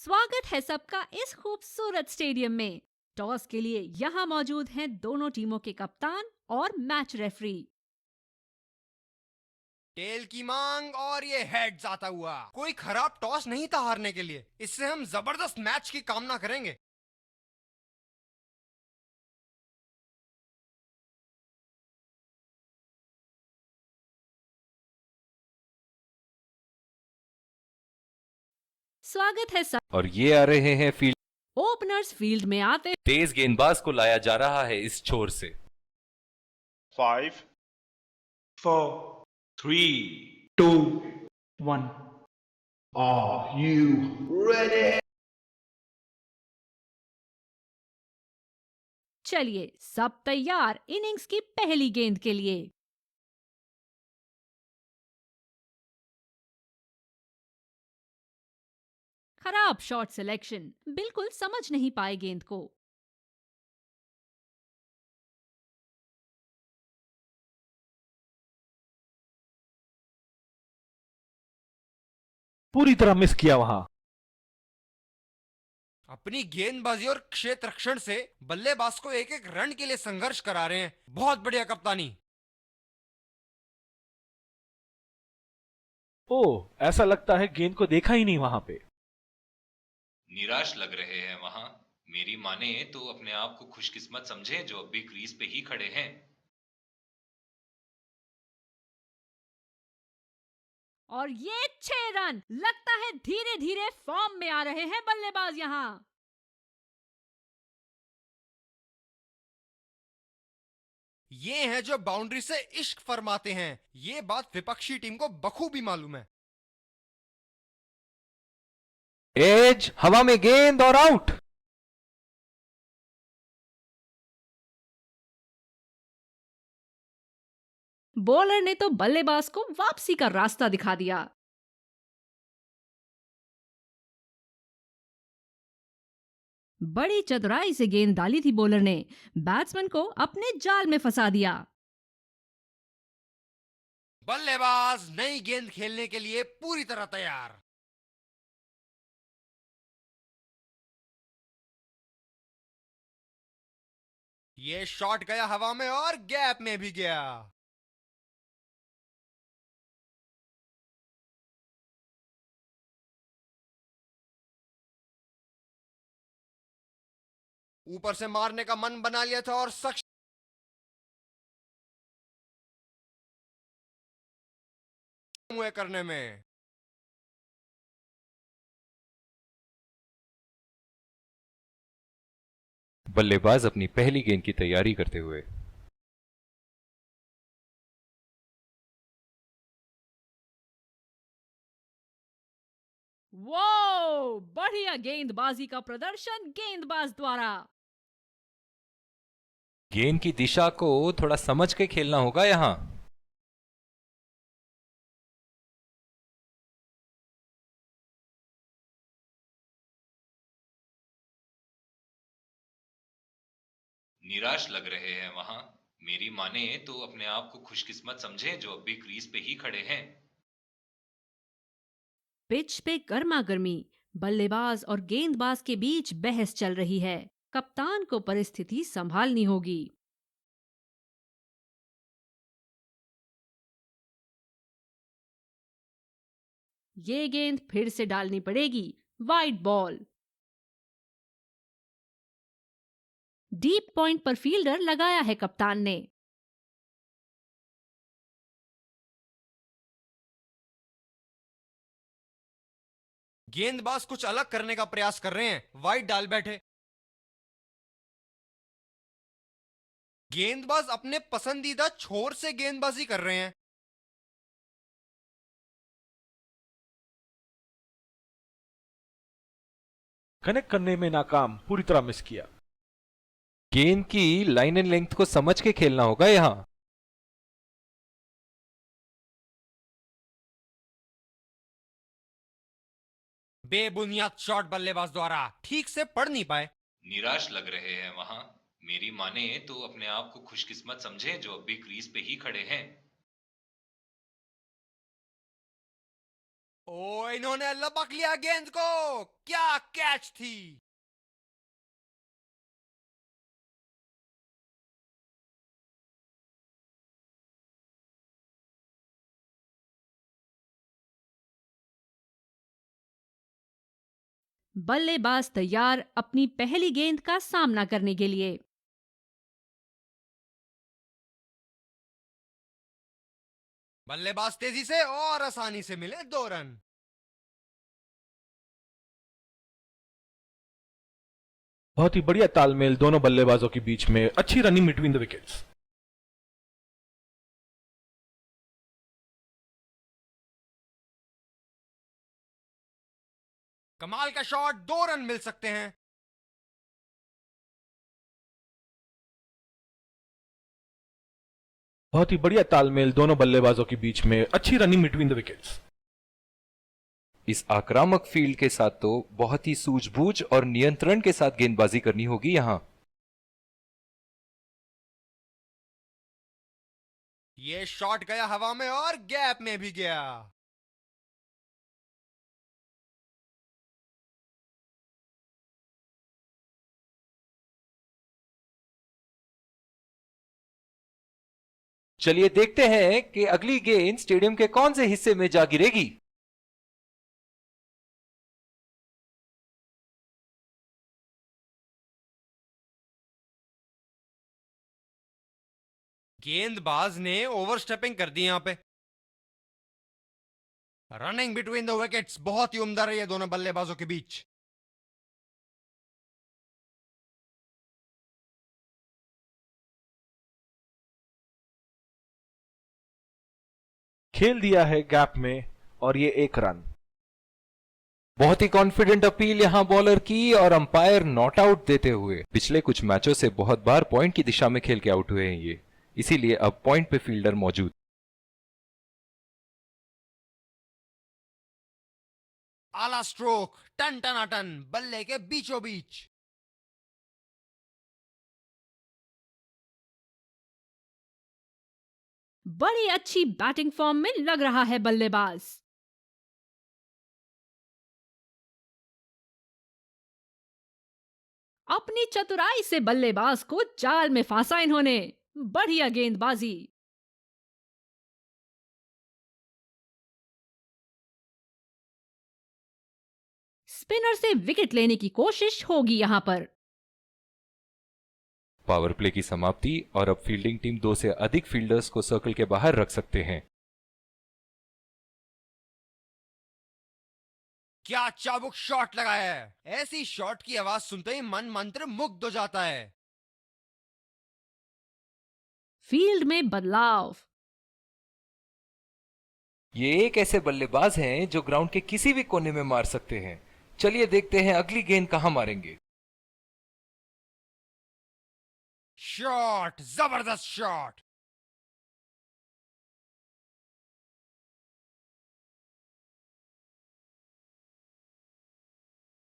स्वागत है सबका इस खूबसूरत स्टेडियम में। टॉस के लिए यहाँ मौजूद हैं दोनों टीमों के कप्तान और मैच रेफरी। टेल की मांग और ये हेड्स आता हुआ। कोई खराब टॉस नहीं था हारने के लिए। इससे हम जबरदस्त मैच की कामना करेंगे। स्वागत है सब। और ये आ रहे हैं फील्ड। ओपनर्स फील्ड में आते तेज गेंदबाज को लाया जा रहा है इस छोर से। 5, 4, 3, 2, 1. Are you ready? चलिए सब तैयार इनिंग्स की पहली गेंद के लिए। खराब शॉट सिलेक्शन, बिल्कुल समझ नहीं पाए गेंद को। पूरी तरह मिस किया वहां। अपनी गेंदबाजी और क्षेत्र रक्षण से बल्लेबाज को एक एक रन के लिए संघर्ष करा रहे हैं। बहुत बढ़िया कप्तानी। ओह, ऐसा लगता है गेंद को देखा ही नहीं वहां पे। निराश लग रहे हैं वहां। मेरी माने तो अपने आप को खुशकिस्मत समझे जो अब भी क्रीज पे ही खड़े हैं। और ये 6 रन। लगता है धीरे धीरे फॉर्म में आ रहे हैं बल्लेबाज यहाँ। ये हैं जो बाउंड्री से इश्क फरमाते हैं। ये बात विपक्षी टीम को बखूबी मालूम है। एज हवा में गेंद और आउट। बॉलर ने तो बल्लेबाज को वापसी का रास्ता दिखा दिया। बड़ी चतुराई से गेंद डाली थी बॉलर ने। बैट्समैन को अपने जाल में फंसा दिया। बल्लेबाज नई गेंद खेलने के लिए पूरी तरह तैयार। ये शॉट गया हवा में और गैप में भी गया। ऊपर से मारने का मन बना लिया था और सक्षम हुए करने में। बल्लेबाज अपनी पहली गेंद की तैयारी करते हुए। वो बढ़िया गेंदबाजी का प्रदर्शन गेंदबाज द्वारा। गेंद की दिशा को थोड़ा समझ के खेलना होगा यहां। निराश लग रहे हैं वहां। मेरी माने तो अपने आप को खुशकिस्मत समझे जो अब भी क्रीज पे ही खड़े हैं। पिच पे गर्मा गर्मी। बल्लेबाज और गेंदबाज के बीच बहस चल रही है। कप्तान को परिस्थिति संभालनी होगी। ये गेंद फिर से डालनी पड़ेगी। Wide ball. डीप पॉइंट पर फील्डर लगाया है कप्तान ने। गेंदबाज कुछ अलग करने का प्रयास कर रहे हैं। वाइड डाल बैठे। गेंदबाज अपने पसंदीदा छोर से गेंदबाजी कर रहे हैं। कनेक्ट करने में नाकाम, पूरी तरह मिस किया। गेंद की लाइन एंड लेंथ को समझ के खेलना होगा यहां। बेबुनियाद शॉट बल्लेबाज द्वारा ठीक से पढ़ नहीं पाए। निराश लग रहे हैं वहां। मेरी माने तो अपने आप को खुशकिस्मत समझे जो अब भी क्रीज पे ही खड़े हैं। ओ, इन्होंने लपक लिया गेंद को। क्या कैच थी। बल्लेबाज तैयार अपनी पहली गेंद का सामना करने के लिए। बल्लेबाज तेजी से और आसानी से मिले 2 रन। बहुत ही बढ़िया तालमेल दोनों बल्लेबाजों के बीच में, अच्छी रनिंग बिटवीन द विकेट्स। कमाल का शॉट, 2 रन मिल सकते हैं। बहुत ही बढ़िया तालमेल दोनों बल्लेबाजों के बीच में, अच्छी रनिंग बिटवीन द विकेट्स। इस आक्रामक फील्ड के साथ तो बहुत ही सूझबूझ और नियंत्रण के साथ गेंदबाजी करनी होगी यहां। ये शॉट गया हवा में और गैप में भी गया। चलिए देखते हैं कि अगली गेंद स्टेडियम के कौन से हिस्से में जा गिरेगी। गेंदबाज ने ओवरस्टेपिंग कर दी यहां पे। रनिंग बिटवीन द विकेट्स बहुत ही उम्दा रही है दोनों बल्लेबाजों के बीच। खेल दिया है गैप में और ये 1 रन। बहुत ही कॉन्फिडेंट अपील यहां बॉलर की और अंपायर नॉट आउट देते हुए। पिछले कुछ मैचों से बहुत बार पॉइंट की दिशा में खेल के आउट हुए हैं ये, इसीलिए अब पॉइंट पे फील्डर मौजूद। आला स्ट्रोक, टन टनाटन बल्ले के बीचों बीच। बड़ी अच्छी बैटिंग फॉर्म में लग रहा है बल्लेबाज। अपनी चतुराई से बल्लेबाज को जाल में फांसा इन्होंने। बढ़िया गेंदबाजी। स्पिनर से विकेट लेने की कोशिश होगी यहां पर। पावर प्ले की समाप्ति और अब फील्डिंग टीम 2 से अधिक फील्डर्स को सर्कल के बाहर रख सकते हैं। क्या चाबुक शॉट लगाया है। ऐसी शॉट की आवाज सुनते ही मन मंत्र मुग्ध हो जाता है। फील्ड में बदलाव। ये एक ऐसे बल्लेबाज हैं जो ग्राउंड के किसी भी कोने में मार सकते हैं। चलिए देखते हैं अगली गेंद कहां मारेंगे। शॉट, जबरदस्त शॉट।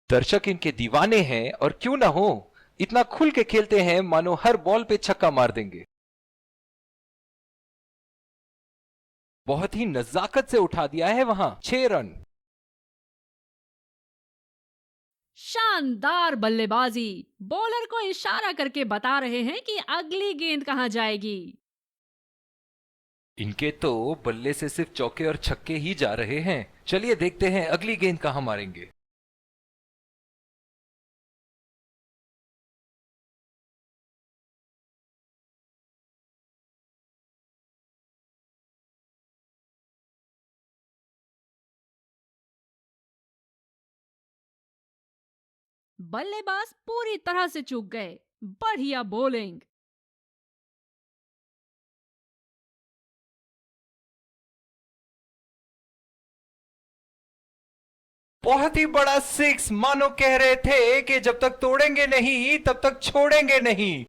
दर्शक इनके दीवाने हैं और क्यों ना हो, इतना खुल के खेलते हैं मानो हर बॉल पे छक्का मार देंगे। बहुत ही नजाकत से उठा दिया है वहां। 6 रन। शानदार बल्लेबाजी। बॉलर को इशारा करके बता रहे हैं कि अगली गेंद कहां जाएगी। इनके तो बल्ले से सिर्फ चौके और छक्के ही जा रहे हैं। चलिए देखते हैं अगली गेंद कहां मारेंगे। बल्लेबाज पूरी तरह से चूक गए। बढ़िया बॉलिंग। बहुत ही बड़ा 6, मानो कह रहे थे कि जब तक तोड़ेंगे नहीं तब तक छोड़ेंगे नहीं।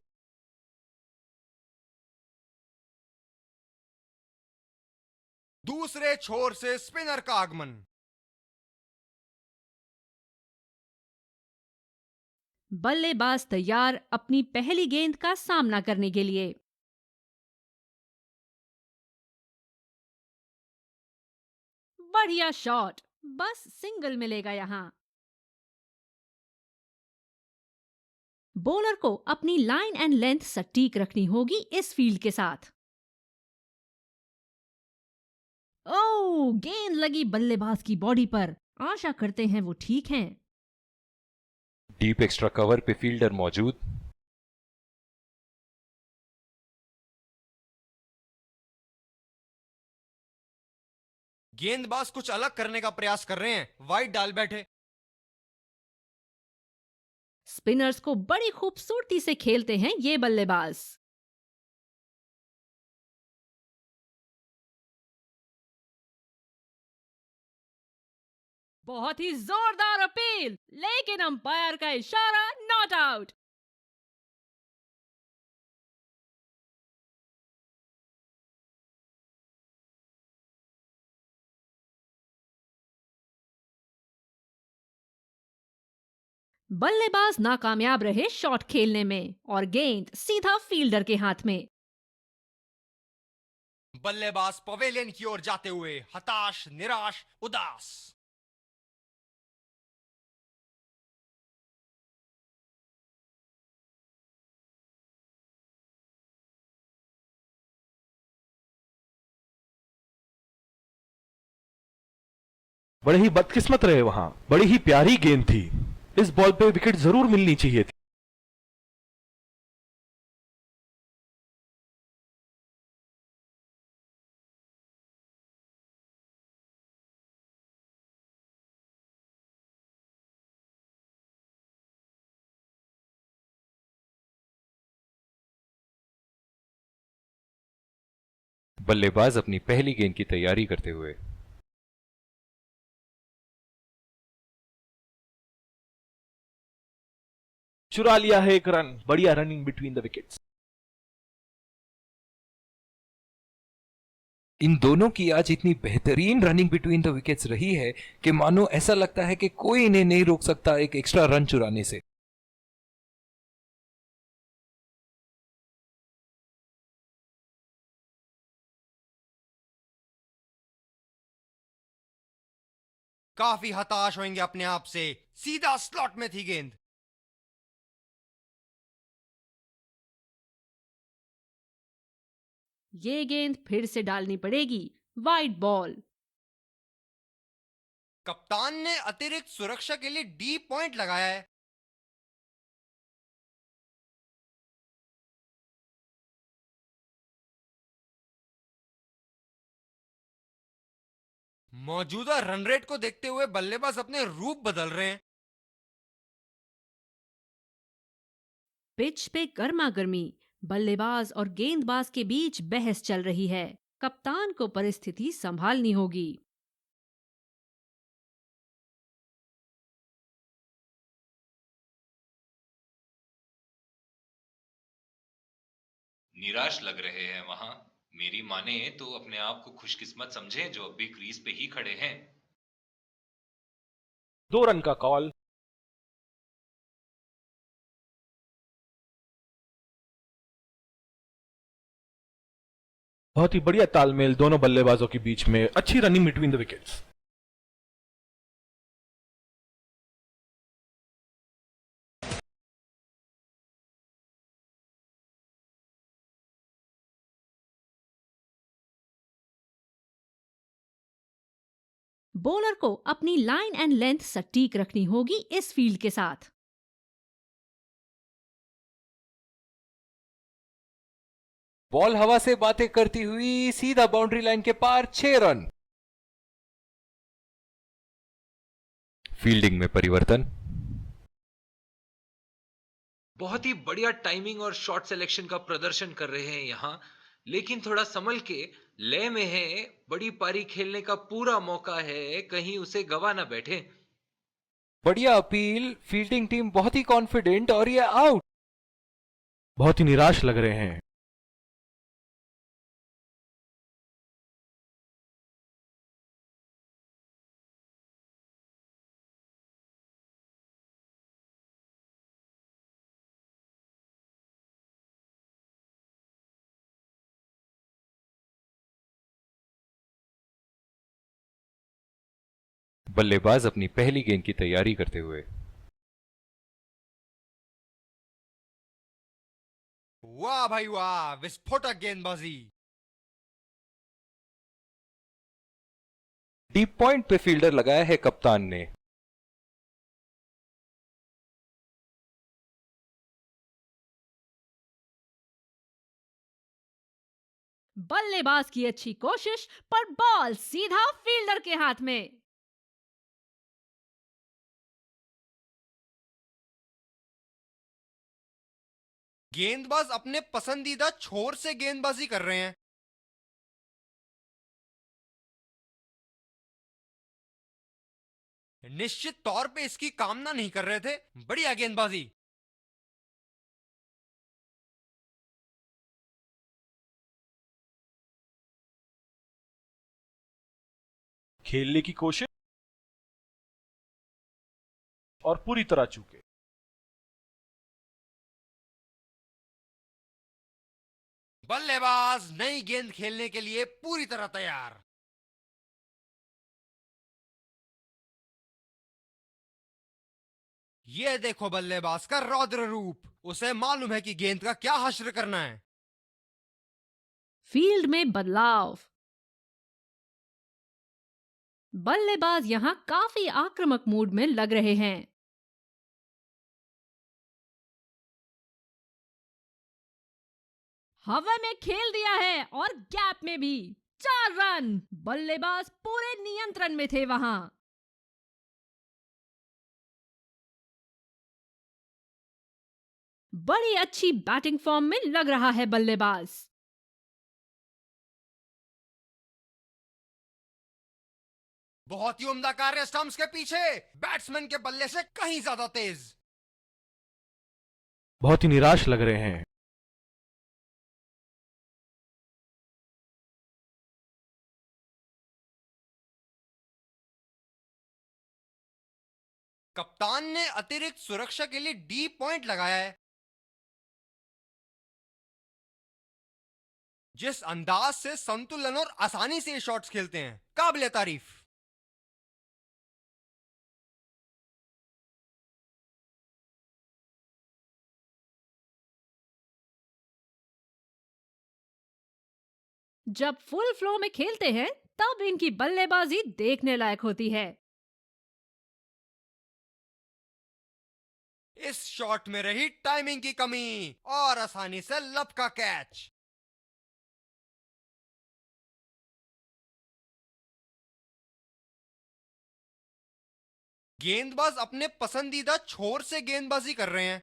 दूसरे छोर से स्पिनर का आगमन। बल्लेबाज तैयार अपनी पहली गेंद का सामना करने के लिए। बढ़िया शॉट। बस सिंगल मिलेगा यहाँ। बॉलर को अपनी लाइन एंड लेंथ सटीक रखनी होगी इस फील्ड के साथ। ओह, गेंद लगी बल्लेबाज की बॉडी पर। आशा करते हैं वो ठीक हैं। डीप एक्स्ट्रा कवर पे फील्डर मौजूद। गेंदबाज कुछ अलग करने का प्रयास कर रहे हैं, वाइड डाल बैठे। स्पिनर्स को बड़ी खूबसूरती से खेलते हैं ये बल्लेबाज। बहुत ही जोरदार अपील, लेकिन अंपायर का इशारा, नॉट आउट। बल्लेबाज नाकामयाब रहे शॉट खेलने में और गेंद सीधा फील्डर के हाथ में। बल्लेबाज पवेलियन की ओर जाते हुए हताश, निराश, उदास। बड़े ही बदकिस्मत रहे वहां, बड़ी ही प्यारी गेंद थी। इस बॉल पे विकेट जरूर मिलनी चाहिए थी। बल्लेबाज अपनी पहली गेंद की तैयारी करते हुए। चुरा लिया है एक रन। बढ़िया रनिंग बिटवीन द विकेट्स। इन दोनों की आज इतनी बेहतरीन रनिंग बिटवीन द विकेट्स रही है कि मानो ऐसा लगता है कि कोई इन्हें नहीं रोक सकता एक एक्स्ट्रा रन चुराने से। काफी हताश होंगे अपने आप से। सीधा स्लॉट में थी गेंद। ये गेंद फिर से डालनी पड़ेगी, वाइड बॉल। कप्तान ने अतिरिक्त सुरक्षा के लिए डी पॉइंट लगाया है। मौजूदा रन रेट को देखते हुए बल्लेबाज अपने रूप बदल रहे हैं। पिच पे गर्मा गर्मी, बल्लेबाज और गेंदबाज के बीच बहस चल रही है। कप्तान को परिस्थिति संभालनी होगी। निराश लग रहे हैं वहां। मेरी माने तो अपने आप को खुशकिस्मत समझें जो अब भी क्रीज पे ही खड़े हैं। 2 रन का कॉल। बहुत ही बढ़िया तालमेल दोनों बल्लेबाजों के बीच में। अच्छी running between the wickets. Bowler को अपनी लाइन एंड लेंथ सटीक रखनी होगी इस फील्ड के साथ। बॉल हवा से बातें करती हुई सीधा बाउंड्री लाइन के पार, 6 रन। फील्डिंग में परिवर्तन। बहुत ही बढ़िया टाइमिंग और शॉट सिलेक्शन का प्रदर्शन कर रहे हैं यहाँ, लेकिन थोड़ा संभल के। लय में है, बड़ी पारी खेलने का पूरा मौका है, कहीं उसे गवा ना बैठे। बढ़िया अपील, फील्डिंग टीम बहुत ही कॉन्फिडेंट और ये आउट। बहुत ही निराश लग रहे हैं। बल्लेबाज अपनी पहली गेंद की तैयारी करते हुए। वाह भाई वाह, विस्फोटक गेंदबाजी। डीप पॉइंट पे फील्डर लगाया है कप्तान ने। बल्लेबाज की अच्छी कोशिश, पर बॉल सीधा फील्डर के हाथ में। गेंदबाज अपने पसंदीदा छोर से गेंदबाजी कर रहे हैं। निश्चित तौर पे इसकी कामना नहीं कर रहे थे। बढ़िया गेंदबाजी। खेलने की कोशिश और पूरी तरह चूके। बल्लेबाज नई गेंद खेलने के लिए पूरी तरह तैयार। ये देखो बल्लेबाज का रौद्र रूप। उसे मालूम है कि गेंद का क्या हश्र करना है। फील्ड में बदलाव। बल्लेबाज यहां काफी आक्रामक मूड में लग रहे हैं। हवा में खेल दिया है और गैप में भी। 4 रन। बल्लेबाज पूरे नियंत्रण में थे वहां। बड़ी अच्छी बैटिंग फॉर्म में लग रहा है बल्लेबाज। बहुत ही उम्दा कार्य स्टंप्स के पीछे। बैट्समैन के बल्ले से कहीं ज्यादा तेज। बहुत ही निराश लग रहे हैं। कप्तान ने अतिरिक्त सुरक्षा के लिए डी पॉइंट लगाया है। जिस अंदाज से संतुलन और आसानी से ये शॉट्स खेलते हैं, काबिले तारीफ। जब फुल फ्लो में खेलते हैं तब इनकी बल्लेबाजी देखने लायक होती है। इस शॉट में रही टाइमिंग की कमी और आसानी से लपका कैच। गेंदबाज अपने पसंदीदा छोर से गेंदबाजी कर रहे हैं।